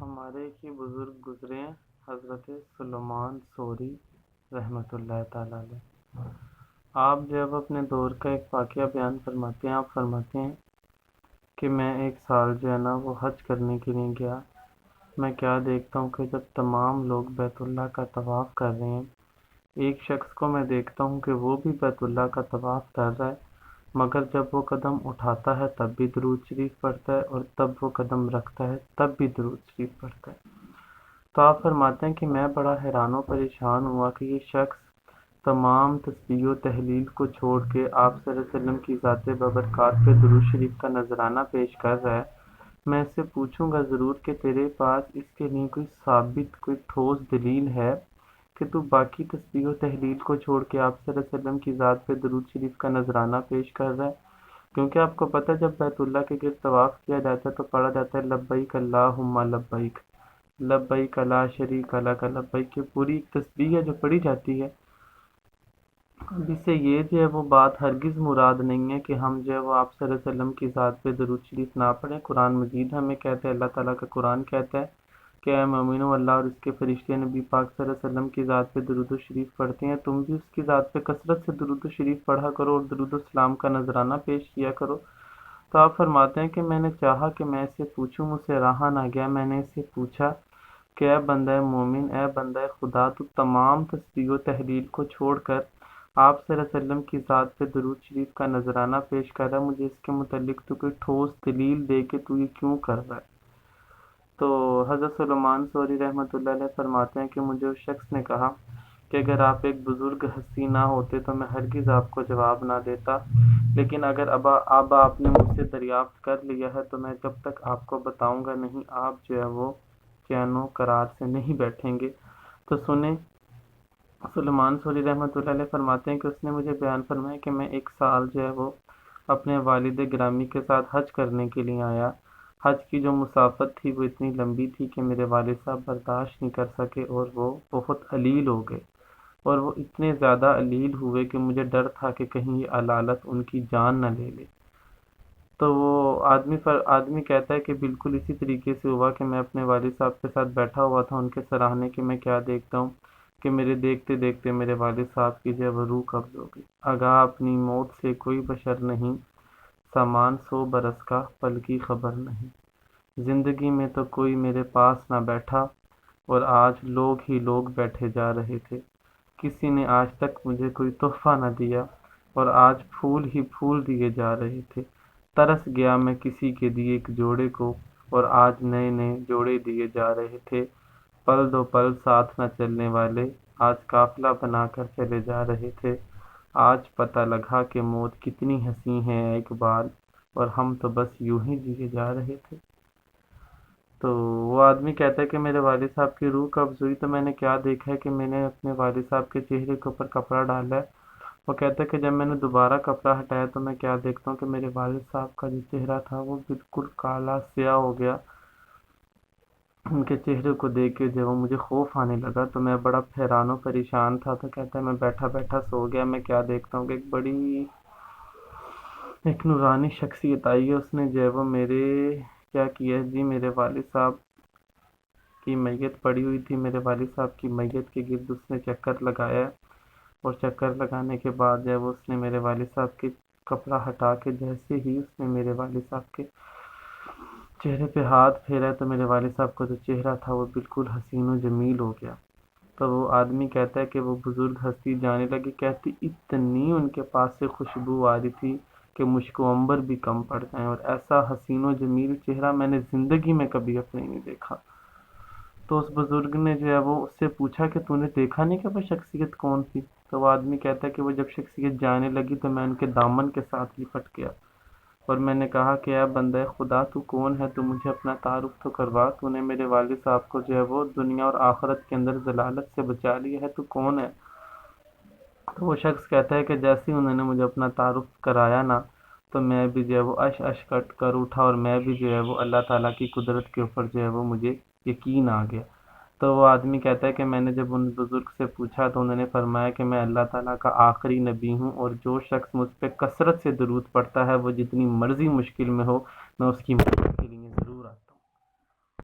ہمارے ہی بزرگ گزرے ہیں، حضرت سلیمان سوری رحمۃ اللہ تعالیٰ علیہ۔ آپ جب اپنے دور کا ایک واقعہ بیان فرماتے ہیں، آپ فرماتے ہیں کہ میں ایک سال جو ہے نا وہ حج کرنے کے لیے گیا۔ میں کیا دیکھتا ہوں کہ جب تمام لوگ بیت اللہ کا طواف کر رہے ہیں، ایک شخص کو میں دیکھتا ہوں کہ وہ بھی بیت اللہ کا طواف کر رہا ہے، مگر جب وہ قدم اٹھاتا ہے تب بھی درود شریف پڑھتا ہے، اور تب وہ قدم رکھتا ہے تب بھی درود شریف پڑھتا ہے۔ تو آپ فرماتے ہیں کہ میں بڑا حیران و پریشان ہوا کہ یہ شخص تمام تسبیح و تحلیل کو چھوڑ کے آپ صلی اللہ علیہ وسلم کی ذات بابرکات پہ درود شریف کا نذرانہ پیش کر رہا ہے۔ میں اس سے پوچھوں گا ضرور کہ تیرے پاس اس کے لیے کوئی ثابت، کوئی ٹھوس دلیل ہے کہ تو باقی تسبیح و تحلیل کو چھوڑ کے آپ صلی اللہ علیہ وسلم کی ذات پہ درود شریف کا نذرانہ پیش کر رہا ہے؟ کیونکہ آپ کو پتہ ہے جب بیت اللہ کے گرد طواف کیا جاتا ہے تو پڑھا جاتا ہے لبیک اللہم لبیک، لبیک لا شریک لک لبیک، پوری ایک تسبیح ہے جو پڑھی جاتی ہے۔ اب اس سے یہ جو ہے وہ بات ہرگز مراد نہیں ہے کہ ہم جو ہے وہ آپ صلی اللہ علیہ وسلم کی ذات پہ درود شریف نہ پڑھیں۔ قرآن مجید ہمیں کہتا ہے، اللہ تعالیٰ کا قرآن کہتا ہے کہ اے مومنو، اللہ اور اس کے فرشتے نبی پاک صلی اللہ علیہ وسلم کی ذات پہ درود و شریف پڑھتے ہیں، تم بھی اس کی ذات پہ کثرت سے درود و شریف پڑھا کرو اور درود و سلام کا نذرانہ پیش کیا کرو۔ تو آپ فرماتے ہیں کہ میں نے چاہا کہ میں اسے پوچھوں، مجھ سے رہا نہ گیا، میں نے اسے پوچھا کہ اے بندہ مومن، اے بندہ خدا، تو تمام تسبیح و تحلیل کو چھوڑ کر آپ صلی اللہ علیہ وسلم کی ذات پہ درود شریف کا نذرانہ پیش کر رہا ہے، مجھے اس کے متعلق تو کوئی ٹھوس دلیل دے کہ تو یہ کیوں کر رہا ہے۔ تو حضرت سلیمان سوری رحمۃ اللہ علیہ فرماتے ہیں کہ مجھے اس شخص نے کہا کہ اگر آپ ایک بزرگ ہستی نہ ہوتے تو میں ہرگز آپ کو جواب نہ دیتا، لیکن اگر اب آپ نے مجھ سے دریافت کر لیا ہے تو میں جب تک آپ کو بتاؤں گا نہیں، آپ جو ہے وہ چین و قرار سے نہیں بیٹھیں گے۔ تو سنیں، سلیمان سوری رحمۃ اللہ علیہ فرماتے ہیں کہ اس نے مجھے بیان فرمایا کہ میں ایک سال جو ہے وہ اپنے والد گرامی کے ساتھ حج کرنے کے لیے آیا۔ حج کی جو مسافت تھی وہ اتنی لمبی تھی کہ میرے والد صاحب برداشت نہیں کر سکے اور وہ بہت علیل ہو گئے، اور وہ اتنے زیادہ علیل ہوئے کہ مجھے ڈر تھا کہ کہیں یہ علالت ان کی جان نہ لے لے۔ تو وہ آدمی کہتا ہے کہ بالکل اسی طریقے سے ہوا کہ میں اپنے والد صاحب کے ساتھ بیٹھا ہوا تھا ان کے سراہنے کے، میں کیا دیکھتا ہوں کہ میرے دیکھتے دیکھتے میرے والد صاحب کی جو ہے وہ روح قبض ہو گئی۔ آگاہ اپنی موت سے کوئی بشر نہیں، سامان 100 برس کا پل کی خبر نہیں۔ زندگی میں تو کوئی میرے پاس نہ بیٹھا اور آج لوگ ہی لوگ بیٹھے جا رہے تھے۔ کسی نے آج تک مجھے کوئی تحفہ نہ دیا اور آج پھول ہی پھول دیے جا رہے تھے۔ ترس گیا میں کسی کے دیے ایک جوڑے کو اور آج نئے نئے جوڑے دیے جا رہے تھے۔ پل دو پل ساتھ نہ چلنے والے آج قافلہ بنا کر چلے جا رہے تھے۔ آج پتہ لگا کہ موت کتنی حسین ہے اے اقبال، اور ہم تو بس یوں ہی جیے جا رہے تھے۔ تو وہ آدمی کہتا ہے کہ میرے والد صاحب کی روح قبض ہوئی تو میں نے کیا دیکھا ہے کہ میں نے اپنے والد صاحب کے چہرے کے اوپر کپڑا ڈالا ہے۔ وہ کہتا ہے کہ جب میں نے دوبارہ کپڑا ہٹایا تو میں کیا دیکھتا ہوں کہ میرے والد صاحب کا جو چہرہ تھا وہ بالکل کالا سیاہ ہو گیا۔ ان کے چہرے کو دیکھ کے جب مجھے خوف آنے لگا تو میں بڑا حیران و پریشان تھا۔ تو کہتا ہے میں بیٹھا بیٹھا سو گیا، میں کیا دیکھتا ہوں کہ ایک نورانی شخصیت آئی ہے، اس نے جو ہے وہ میرے کیا کیا ہے جی، میرے والد صاحب کی میت پڑی ہوئی تھی، میرے والد صاحب کی میت کے گرد اس نے چکر لگایا، اور چکر لگانے کے بعد جو ہے وہ اس نے میرے والد صاحب کے کپڑا ہٹا کے جیسے ہی اس نے میرے والد صاحب کے چہرے پہ ہاتھ پھیرا تو میرے والد صاحب کا جو چہرہ تھا وہ بالکل حسین و جمیل ہو گیا۔ تو وہ آدمی کہتا ہے کہ وہ بزرگ ہستی جانے لگی، کہتی اتنی ان کے پاس سے خوشبو آ رہی تھی کہ مشک و عنبر بھی کم پڑ جائیں، اور ایسا حسین و جمیل چہرہ میں نے زندگی میں کبھی اپنے نہیں دیکھا۔ تو اس بزرگ نے جو ہے وہ اس سے پوچھا کہ تو نے دیکھا نہیں کہ وہ شخصیت کون تھی؟ تو وہ آدمی کہتا ہے کہ وہ جب شخصیت جانے لگی تو میں ان کے دامن کے ساتھ لپٹ گیا، اور میں نے کہا کہ اے بندہ خدا، تو کون ہے؟ تو مجھے اپنا تعارف تو کروا، تو نے میرے والد صاحب کو جو ہے وہ دنیا اور آخرت کے اندر ضلالت سے بچا لیا ہے، تو کون ہے؟ تو وہ شخص کہتا ہے کہ جیسے ہی انہوں نے مجھے اپنا تعارف کرایا نا، تو میں بھی جو ہے وہ اش کٹ کر اٹھا، اور میں بھی جو ہے وہ اللہ تعالیٰ کی قدرت کے اوپر جو ہے وہ مجھے یقین آ گیا۔ تو وہ آدمی کہتا ہے کہ میں نے جب ان بزرگ سے پوچھا تو انہوں نے فرمایا کہ میں اللہ تعالیٰ کا آخری نبی ہوں، اور جو شخص مجھ پہ کثرت سے درود پڑھتا ہے وہ جتنی مرضی مشکل میں ہو میں اس کی